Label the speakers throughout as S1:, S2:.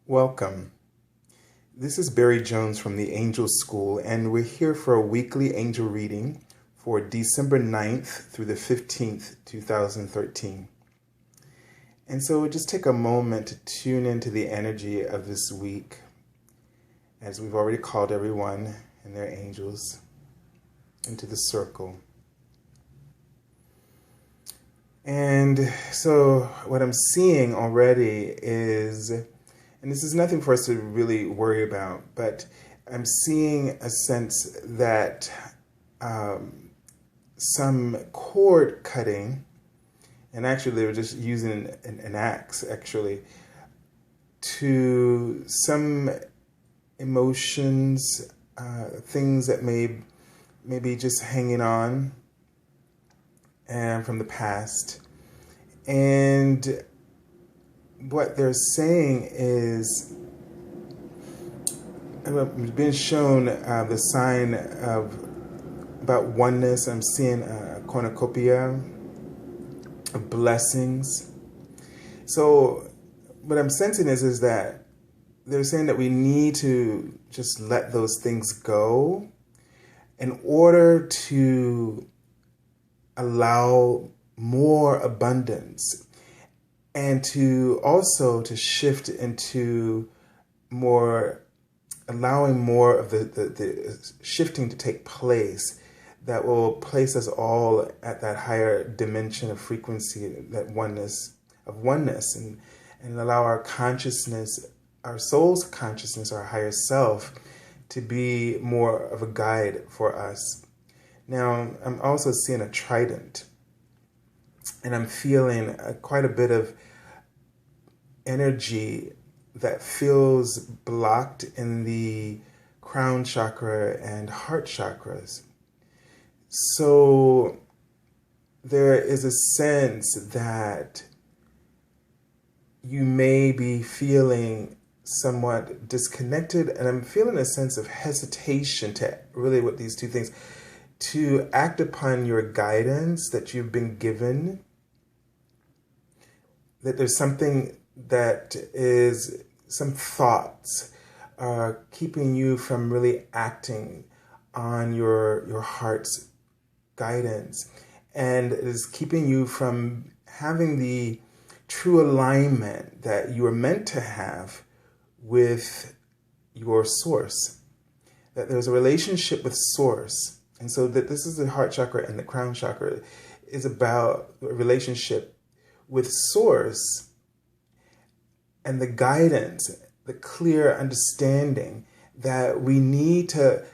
S1: Welcome. This is Barry Jones from the Angel School, and we're here for a weekly angel reading for December 9th through the 15th, 2013. And so we'll just take a moment to tune into the energy of this week, as we've already called everyone and their angels into the circle. And so what I'm seeing already is, and this is nothing for us to really worry about, but I'm seeing a sense that some cord cutting, and actually they were just using an axe actually, to some emotions, things that may be just hanging on and from the past. And what they're saying is, I've been shown the sign of about oneness. I'm seeing a cornucopia of blessings. So what I'm sensing is that they're saying that we need to just let those things go in order to allow more abundance, and to also to shift into more, allowing more of the shifting to take place that will place us all at that higher dimension of frequency, that oneness, and allow our consciousness, our soul's consciousness, our higher self, to be more of a guide for us. Now, I'm also seeing a trident, and I'm feeling quite a bit of energy that feels blocked in the crown chakra and heart chakras. So there is a sense that you may be feeling somewhat disconnected, and I'm feeling a sense of hesitation to really, with these two things, to act upon your guidance that you've been given, that there's something that is, some thoughts are keeping you from really acting on your heart's guidance, and it is keeping you from having the true alignment that you are meant to have with your source, that there's a relationship with source. And so that this is the heart chakra and the crown chakra is about a relationship with source and the guidance, the clear understanding that we need to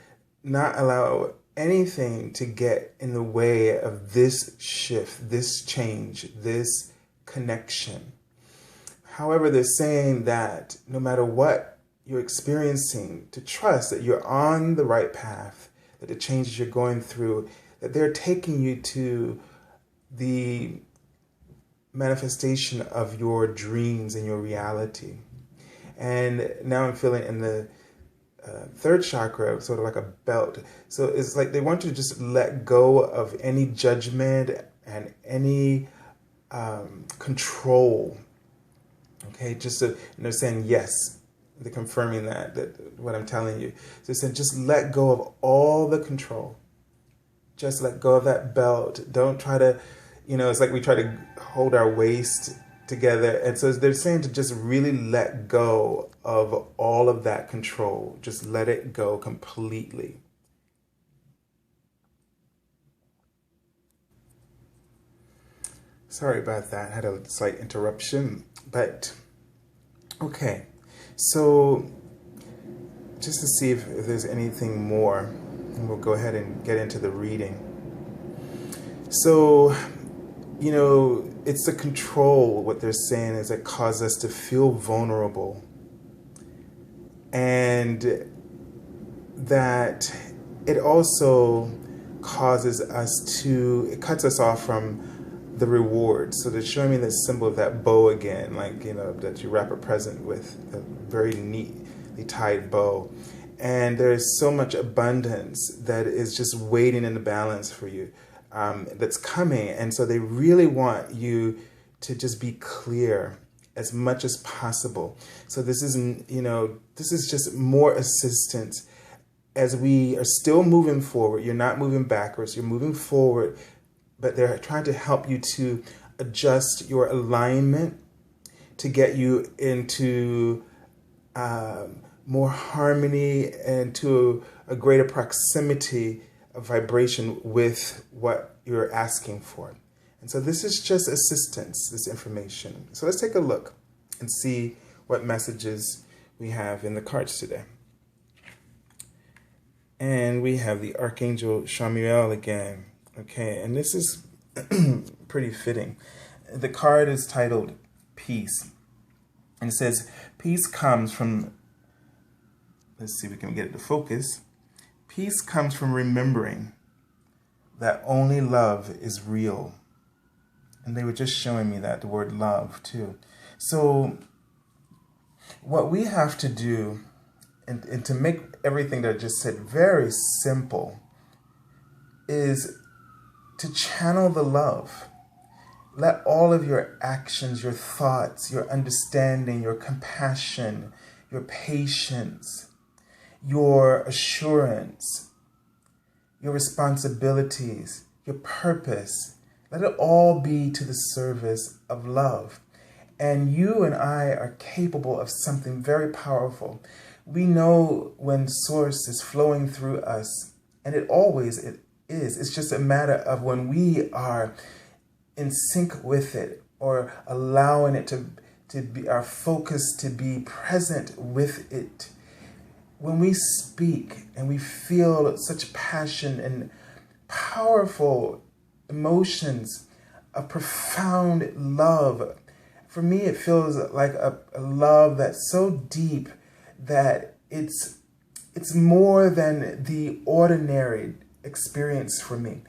S1: not allow anything to get in the way of this shift, this change, this connection. However, they're saying that no matter what you're experiencing, to trust that you're on the right path, that the changes you're going through, that they're taking you to the manifestation of your dreams and your reality. And now I'm feeling in the third chakra, sort of like a belt. So it's like they want you to just let go of any judgment and any control. Okay, just so, and they're saying yes. They're confirming that what I'm telling you. So they're saying just let go of all the control. Just let go of that belt. Don't try to, it's like we try to hold our waist together. And so they're saying to just really let go of all of that control. Just let it go completely. Sorry about that. I had a slight interruption, but okay. So just to see if there's anything more, and we'll go ahead and get into the reading. So, it's the control, what they're saying is that causes us to feel vulnerable, and that it also causes us to, it cuts us off from the reward. So they're showing me the symbol of that bow again, like, that you wrap a present with, a very neatly tied bow. And there's so much abundance that is just waiting in the balance for you, that's coming. And so they really want you to just be clear as much as possible. So this isn't, this is just more assistance as we are still moving forward. You're not moving backwards, you're moving forward, but they're trying to help you to adjust your alignment to get you into more harmony and to a greater proximity of vibration with what you're asking for. And so this is just assistance, this information. So let's take a look and see what messages we have in the cards today. And we have the Archangel Chamuel again. Okay, and this is pretty fitting. The card is titled Peace. And it says, peace comes from, let's see if we can get it to focus. Peace comes from remembering that only love is real. And they were just showing me that, the word love too. So what we have to do, and to make everything that I just said very simple, is to channel the love. Let all of your actions, your thoughts, your understanding, your compassion, your patience, your assurance, your responsibilities, your purpose, let it all be to the service of love. And you and I are capable of something very powerful. We know when Source is flowing through us, and it is. It's just a matter of when we are in sync with it, or allowing it to be our focus, to be present with it. When we speak and we feel such passion and powerful emotions, a profound love. For me, it feels like a love that's so deep that it's more than the ordinary experience for me.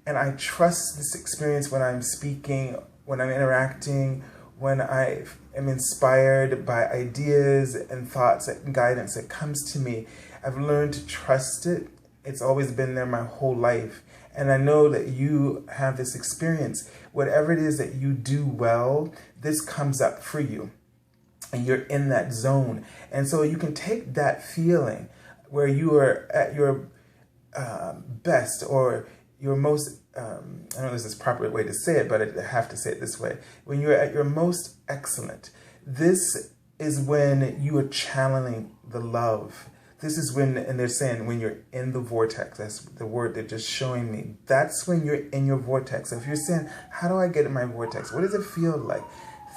S1: And I trust this experience when I'm speaking, when I'm interacting, when I am inspired by ideas and thoughts and guidance that comes to me. I've learned to trust it. It's always been there my whole life. And I know that you have this experience. Whatever it is that you do well, this comes up for you. And you're in that zone. And so you can take that feeling where you are at your best, or your most, I don't know if this is the proper way to say it, but I have to say it this way. When you're at your most excellent, this is when you are channeling the love. This is when, and they're saying when you're in the vortex, that's the word they're just showing me. That's when you're in your vortex. So if you're saying, how do I get in my vortex? What does it feel like?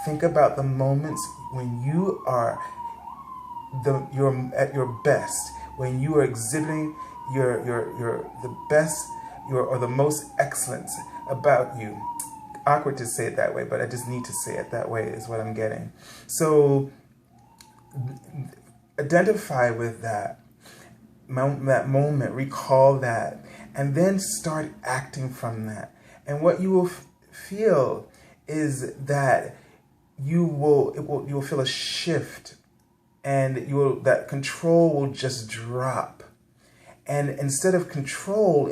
S1: Think about the moments when you are you're at your best, when you are exhibiting the best, or the most excellence about you. Awkward to say it that way, but I just need to say it that way is what I'm getting. So identify with that moment, recall that, and then start acting from that. And what you will feel is that you will feel a shift, and that control will just drop. And instead of control,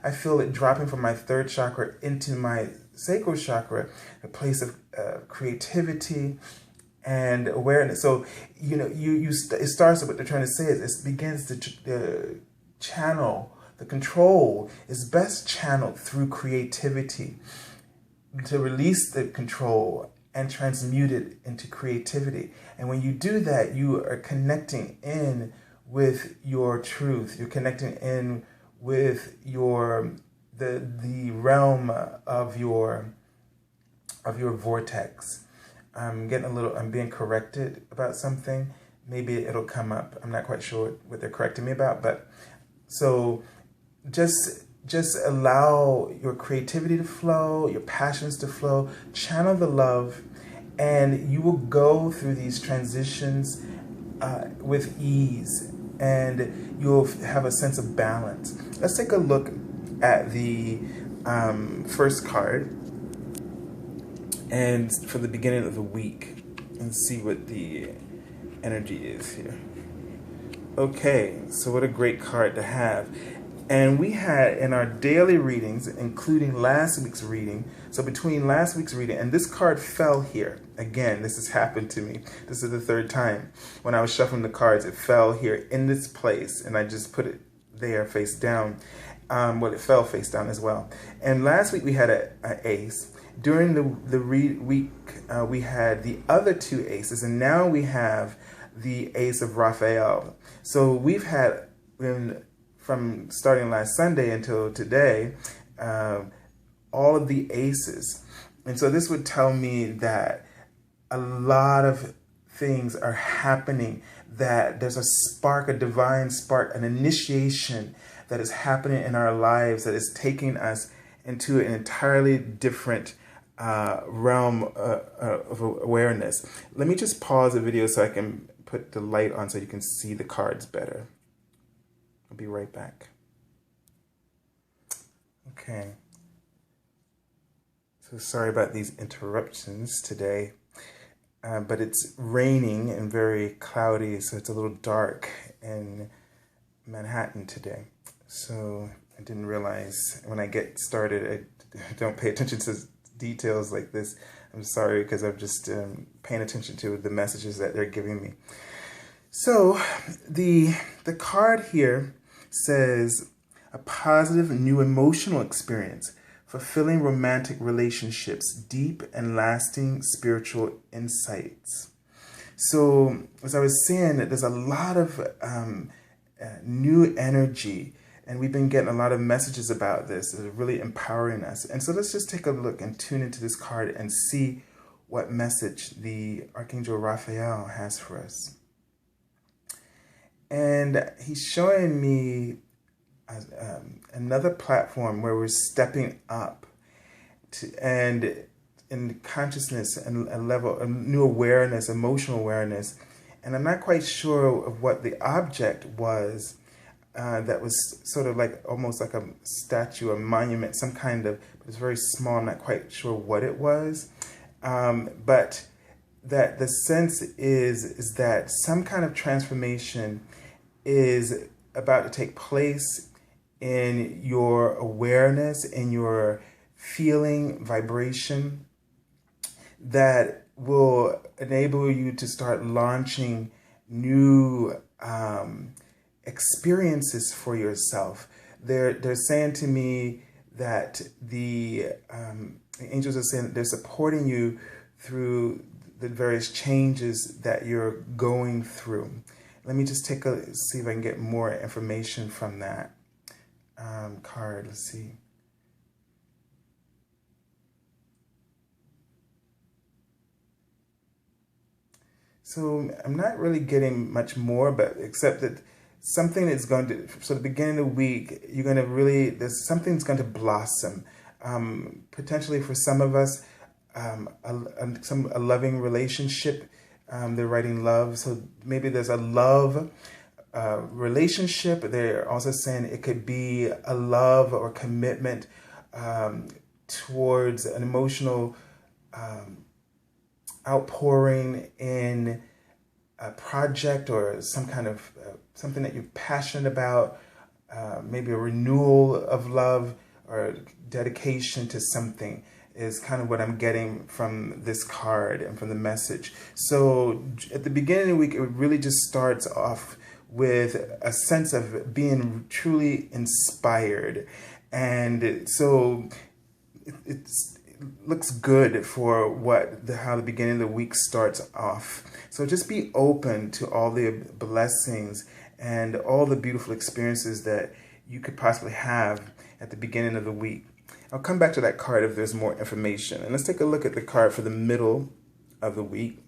S1: I feel it dropping from my third chakra into my sacral chakra, a place of creativity and awareness. So, it starts with what they're trying to say is it begins to channel. The control is best channeled through creativity, to release the control and transmute it into creativity. And when you do that, you are connecting in with your truth. You're connecting in with the realm of your vortex. I'm being corrected about something. Maybe it'll come up. I'm not quite sure what they're correcting me about, but so just allow your creativity to flow, your passions to flow, channel the love, and you will go through these transitions with ease, and you'll have a sense of balance. Let's take a look at the first card, and for the beginning of the week, and see what the energy is here. Okay, so what a great card to have. And we had in our daily readings, including last week's reading, so between last week's reading, and this card fell here. Again, this has happened to me. This is the third time. When I was shuffling the cards, it fell here in this place, and I just put it there face down. Well, it fell face down as well. And last week we had an ace. During the week, we had the other two aces, and now we have the ace of Raphael. So we've had, from starting last Sunday until today, all of the aces. And so this would tell me that a lot of things are happening, that there's a spark, a divine spark, an initiation that is happening in our lives that is taking us into an entirely different realm of awareness. Let me just pause the video so I can put the light on so you can see the cards better. I'll be right back. Okay. So sorry about these interruptions today, but it's raining and very cloudy, so it's a little dark in Manhattan today. So I didn't realize when I get started, I don't pay attention to details like this. I'm sorry, because I'm just paying attention to the messages that they're giving me. So the card here says a positive new emotional experience, fulfilling romantic relationships, deep and lasting spiritual insights. So as I was saying, there's a lot of new energy, and we've been getting a lot of messages about this that are really empowering us. And so let's just take a look and tune into this card and see what message the Archangel Raphael has for us. And he's showing me another platform where we're stepping up and in consciousness and a level of new awareness, emotional awareness. And I'm not quite sure of what the object was that was sort of like almost like a statue, a monument, some kind of, but it's very small. I'm not quite sure what it was. But that the sense is that some kind of transformation is about to take place in your awareness, in your feeling, vibration, that will enable you to start launching new experiences for yourself. They're saying to me that the angels are saying that they're supporting you through the various changes that you're going through. Let me just see if I can get more information from that card. Let's see. So I'm not really getting much more, but except that something is going to, so the beginning of the week, you're going to really, something's going to blossom. Potentially for some of us, a loving relationship. They're writing love, so maybe there's a love relationship. They're also saying it could be a love or commitment towards an emotional outpouring in a project or some kind of something that you're passionate about, maybe a renewal of love or dedication to something is kind of what I'm getting from this card and from the message. So at the beginning of the week, it really just starts off with a sense of being truly inspired. And so it looks good for how the beginning of the week starts off. So just be open to all the blessings and all the beautiful experiences that you could possibly have at the beginning of the week. I'll come back to that card if there's more information. And let's take a look at the card for the middle of the week.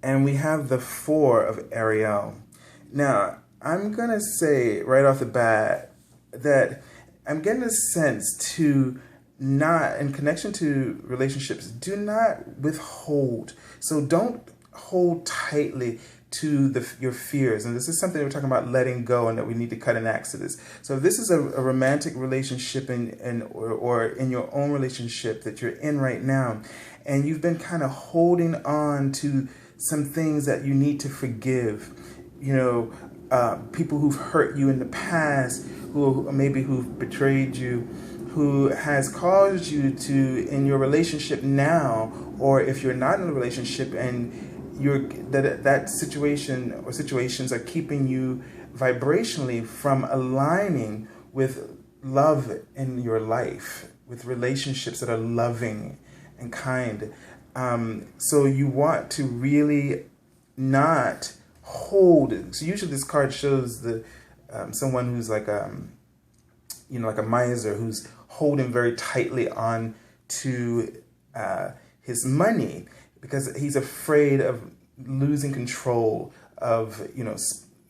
S1: And we have the 4 of Ariel. Now, I'm going to say right off the bat that I'm getting a sense to not, in connection to relationships, do not withhold. So don't hold tightly to your fears. And this is something we're talking about letting go, and that we need to cut an axe to this. So if this is a romantic relationship or in your own relationship that you're in right now, and you've been kind of holding on to some things that you need to forgive, people who've hurt you in the past, who've betrayed you, who has caused you to, in your relationship now, or if you're not in a relationship and that situation or situations are keeping you vibrationally from aligning with love in your life, with relationships that are loving and kind. So you want to really not hold. So usually this card shows someone who's like like a miser who's holding very tightly on to his money because he's afraid of losing control, of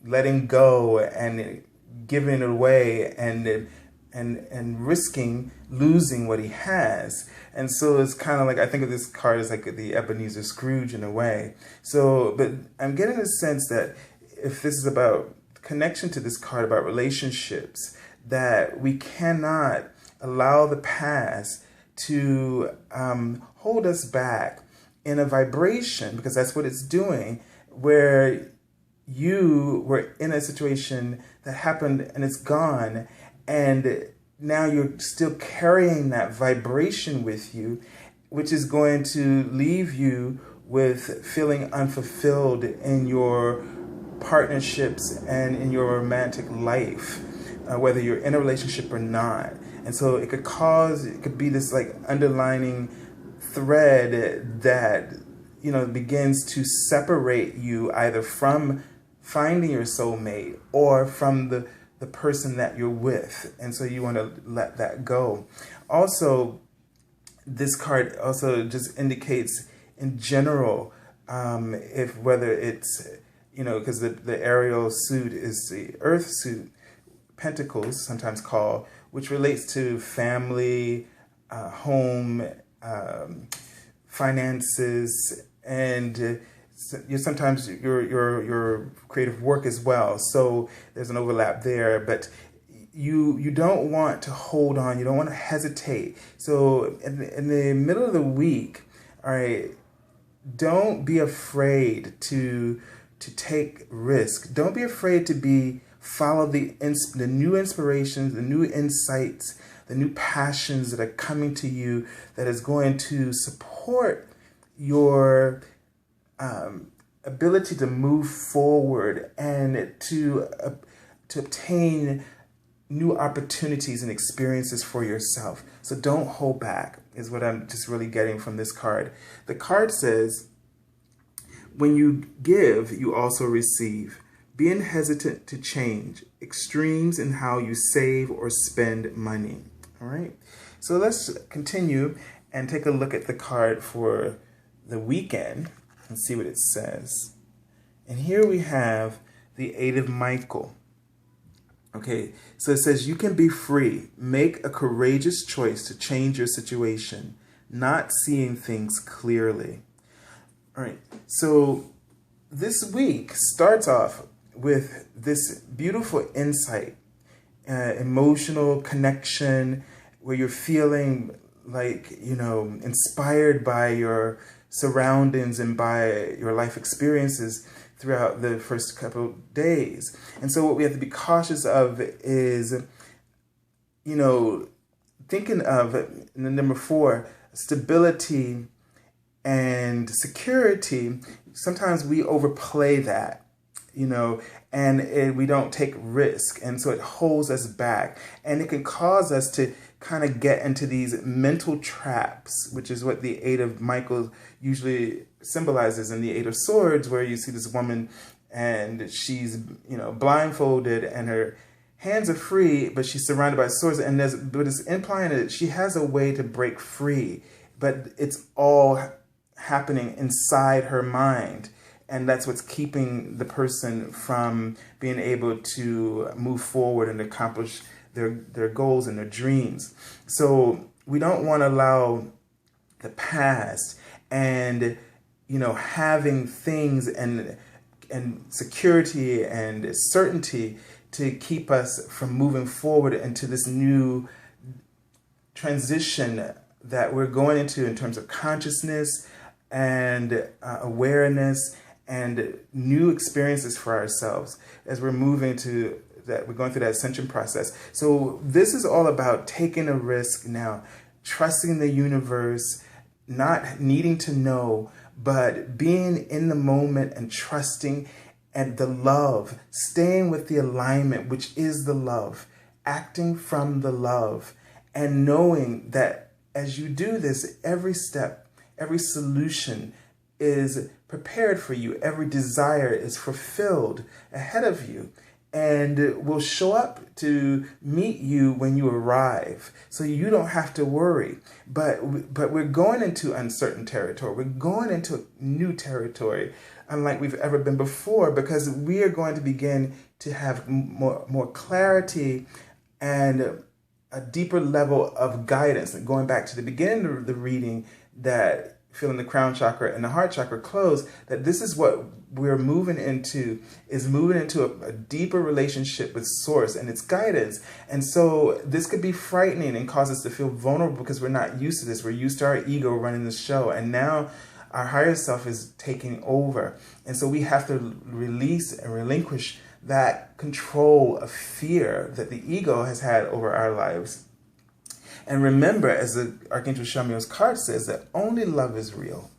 S1: letting go and giving it away and risking losing what he has. And so it's kind of like, I think of this card as like the Ebenezer Scrooge in a way. So, but I'm getting a sense that if this is about connection to this card about relationships, that we cannot allow the past to hold us back in a vibration, because that's what it's doing, where you were in a situation that happened and it's gone, and now you're still carrying that vibration with you, which is going to leave you with feeling unfulfilled in your partnerships and in your romantic life, whether you're in a relationship or not. And so it could be this like underlining thread that begins to separate you either from finding your soulmate or from the person that you're with. And so you want to let that go. Also, this card also just indicates in general, whether it's, because the Ariel suit is the earth suit, Pentacles sometimes called, which relates to family, home, finances, and sometimes your creative work as well. So there's an overlap there, but you don't want to hold on. You don't want to hesitate. So in the middle of the week, all right, don't be afraid to take risk. Don't be afraid to follow the new inspirations, the new insights, the new passions that are coming to you, that is going to support your ability to move forward and to obtain new opportunities and experiences for yourself. So don't hold back, is what I'm just really getting from this card. The card says, when you give, you also receive. Being hesitant to change, extremes in how you save or spend money. All right. So let's continue and take a look at the card for the weekend and see what it says. And here we have the Eight of Michael. Okay, so it says you can be free. Make a courageous choice to change your situation, not seeing things clearly. All right, so this week starts off with this beautiful insight, emotional connection, where you're feeling like, inspired by your surroundings and by your life experiences throughout the first couple of days. And so what we have to be cautious of is, thinking of in the number 4, stability and security. Sometimes we overplay that, and we don't take risk. And so it holds us back, and it can cause us to kind of get into these mental traps, which is what the Eight of Michael usually symbolizes in the Eight of Swords, where you see this woman and she's, blindfolded and her hands are free, but she's surrounded by swords. And but it's implying that she has a way to break free, but it's all happening inside her mind. And that's what's keeping the person from being able to move forward and accomplish their goals and their dreams. So we don't want to allow the past and, having things and security and certainty to keep us from moving forward into this new transition that we're going into in terms of consciousness and awareness and new experiences for ourselves as we're moving to that, we're going through that ascension process. So this is all about taking a risk now, trusting the universe, not needing to know, but being in the moment and trusting, and the love, staying with the alignment, which is the love, acting from the love, and knowing that as you do this, every step, every solution is prepared for you. Every desire is fulfilled ahead of you and will show up to meet you when you arrive. So you don't have to worry. But we're going into uncertain territory. We're going into new territory, unlike we've ever been before, because we are going to begin to have more clarity and a deeper level of guidance. And going back to the beginning of the reading, that feeling the crown chakra and the heart chakra close, that this is what we're moving into, is moving into a deeper relationship with source and its guidance. And so this could be frightening and cause us to feel vulnerable because we're not used to this. We're used to our ego running the show. And now our higher self is taking over. And so we have to release and relinquish that control of fear that the ego has had over our lives. And remember, as the Archangel Chamuel's card says, that only love is real.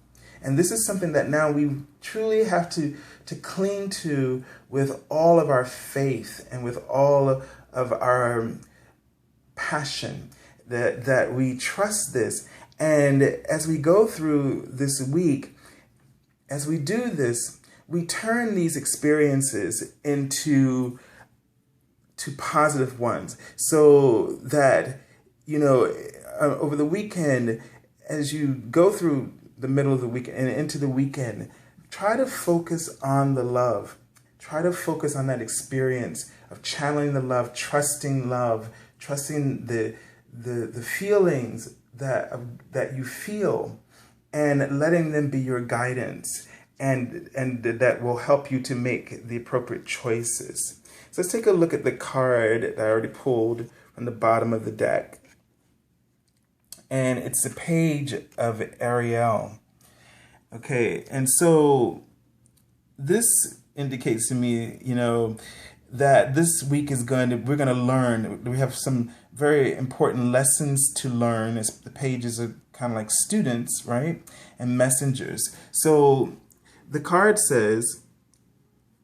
S1: And this is something that now we truly have to cling to with all of our faith and with all of our passion, that we trust this. And as we go through this week, as we do this, we turn these experiences into positive ones, so that, you know, over the weekend, as you go through the middle of the weekend and into the weekend, try to focus on the love. Try to focus on that experience of channeling the love, trusting the feelings that you feel, and letting them be your guidance. And that will help you to make the appropriate choices. So let's take a look at the card that I already pulled from the bottom of the deck. And it's a page of Ariel. Okay, and so this indicates to me, you know, that this week we're going to learn. We have some very important lessons to learn. As the pages are kind of like students, right? And messengers. So the card says,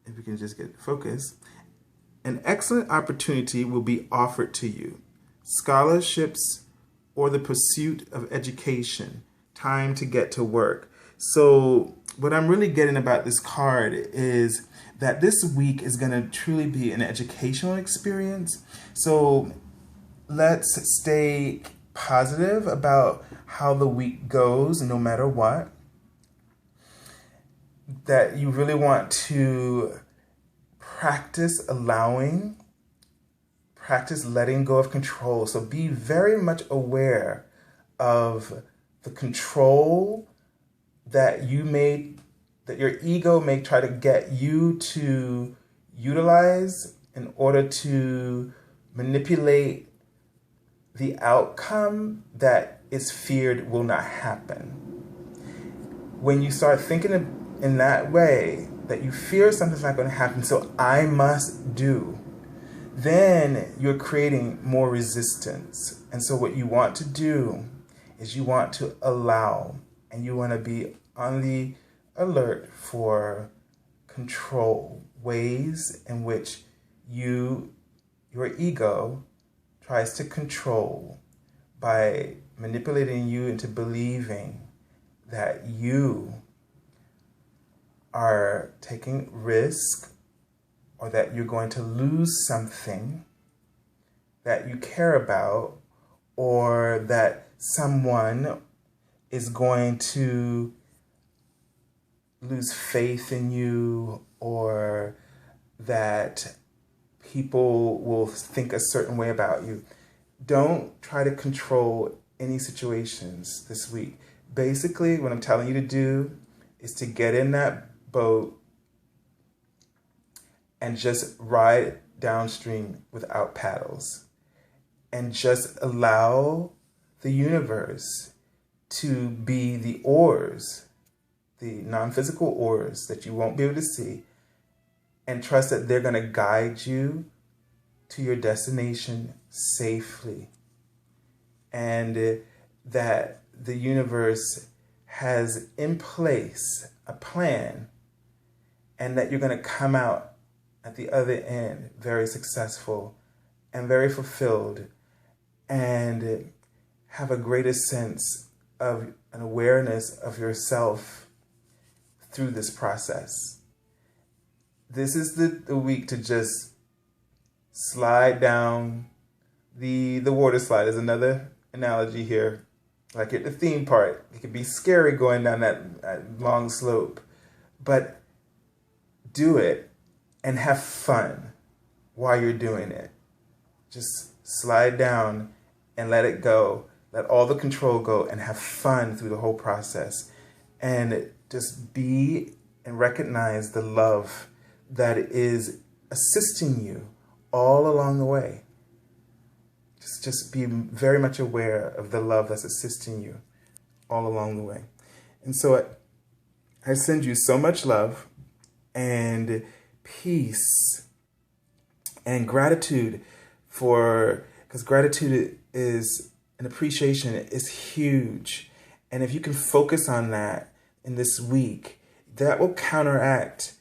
S1: if we can just get focused, an excellent opportunity will be offered to you. Scholarships or the pursuit of education. Time to get to work. So what I'm really getting about this card is that this week is going to truly be an educational experience. So let's stay positive about how the week goes, no matter what. That you really want to practice allowing, practice letting go of control. So be very much aware of the control that your ego may try to get you to utilize in order to manipulate the outcome that is feared will not happen. When you start thinking in that way, that you fear something's not going to happen, so I must do, then you're creating more resistance. And so what you want to do is you want to allow, and you want to be on the alert for control, ways in which your ego tries to control by manipulating you into believing that you are taking risk, or that you're going to lose something that you care about, or that someone is going to lose faith in you, or that people will think a certain way about you. Don't try to control any situations this week. Basically, what I'm telling you to do is to get in that boat and just ride downstream without paddles, and just allow the universe to be the oars the non-physical oars that you won't be able to see, and trust that they're going to guide you to your destination safely. And that the universe has in place a plan, and that you're going to come out at the other end very successful and very fulfilled, and have a greater sense of an awareness of yourself through this process. This is the week to just slide down the water slide is another analogy here. Like at the theme park, it can be scary going down that long slope, but do it and have fun while you're doing it. Just slide down and let it go. Let all the control go and have fun through the whole process. And just be and recognize the love that is assisting you all along the way. Just be very much aware of the love that's assisting you all along the way. And so I send you so much love and peace and gratitude because gratitude is an appreciation is huge. And if you can focus on that in this week, that will counteract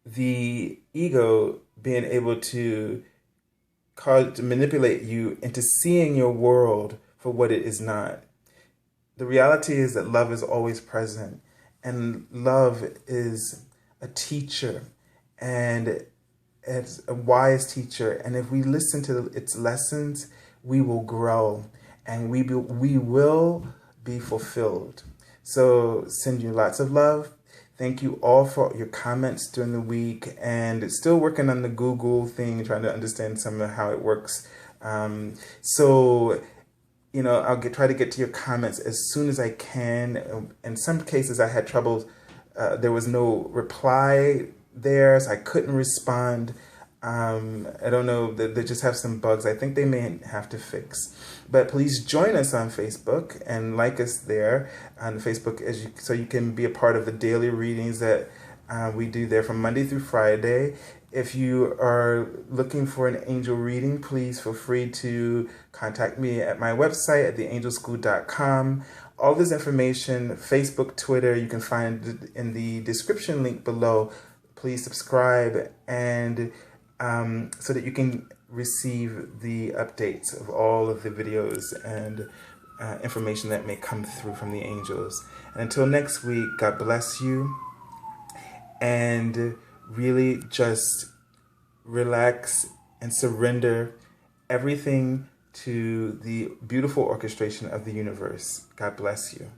S1: the ego being able to manipulate you into seeing your world for what it is not. The reality is that love is always present, and love is a teacher, and it's a wise teacher. And if we listen to its lessons, we will grow, and we will be fulfilled. So send you lots of love. Thank you all for your comments during the week, and still working on the Google thing, trying to understand some of how it works. So, I'll try to get to your comments as soon as I can. In some cases, I had trouble. There was no reply there, so I couldn't respond. I don't know, they just have some bugs I think they may have to fix. But please join us on Facebook and like us there on Facebook so you can be a part of the daily readings that we do there from Monday through Friday. If you are looking for an angel reading, please feel free to contact me at my website at theangelschool.com. All this information, Facebook, Twitter, you can find in the description link below. Please subscribe and so that you can receive the updates of all of the videos and information that may come through from the angels. And until next week, God bless you, and really just relax and surrender everything to the beautiful orchestration of the universe. God bless you.